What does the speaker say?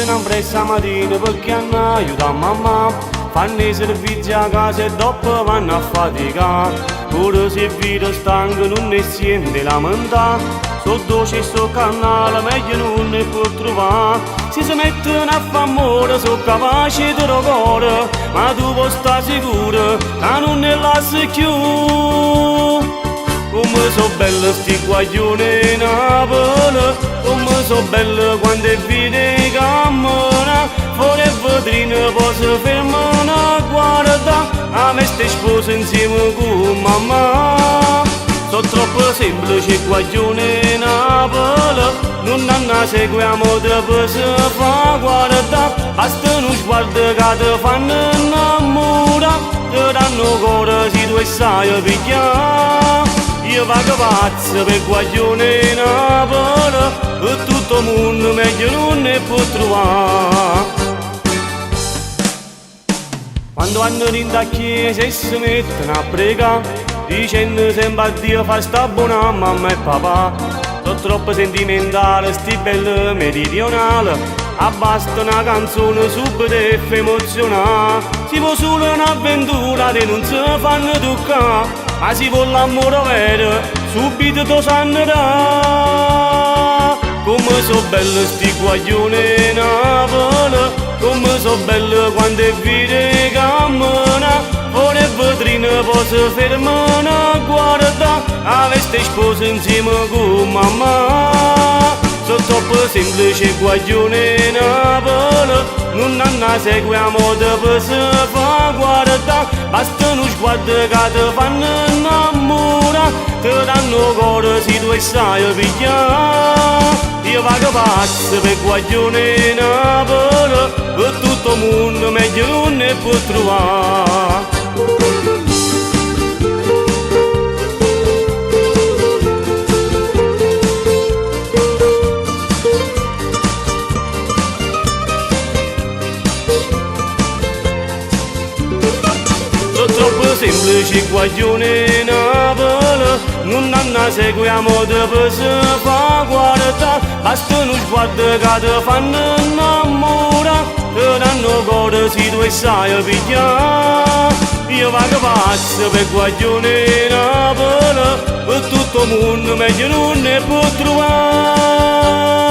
mettono in pressa mattina perché hanno aiutato mamma. Fanno i servizi a casa e dopo vanno a faticare. Ora se vedo stanco non ne sente lamentare. Sotto c'è sto canale meglio non ne può trovare. Se si mettono a fare amore sono capace di cuore. Ma tu puoi stare sicuro che non ne lasci più. Come so bello sti guaglioni in Napoli, come so bello quando è vede cammina. Fuori e vetrina posso fermare a guardare a me ste spose insieme con mamma. Sono troppo semplici guaglioni in Napoli, non hanno seguiamo dopo si fa guardare. Basta uno sguardo che ti fanno innamorare, ti danno cuore se tu sai pigliare. Io vado pazzo per guaglione in Napoli e tutto il mondo meglio non ne può trovare. Quando vanno in da chiesa e si mettono a pregare, dicendo sempre a Dio fa sta buona mamma e papà. Sono troppo sentimentale sti belli meridionali, abbasta una canzone subito e fa emozionare. Si può solo un'avventura che non si fanno toccare, ma si vuole l'amore vero, subito tu sanno da. Come so bello sti guaglioni in Napoli, come so bello quando è vede cammina. Fuori e vetrina posso fermare a guardare a queste spose insieme con mamma. Sono troppo semplici guaglioni in Napoli, non hanno seguiamo dopo si fa guardare. Basta uno sguardo che ti fanno innamorare, ti danno cuore se tu sai pigliare. Io vado pazzo per guaglioni in Napoli e tutto il mondo meglio non ne può trovare. Troppo semplici guaglioni in Napoli, non hanno seguiamo dopo si fa guardare. Basta uno sguardo che ti fanno innamorare, ti danno cuore se tu sai pigliare. Io vado pazzo per guaglioni in Napoli e tutto il mondo meglio non ne può trovare.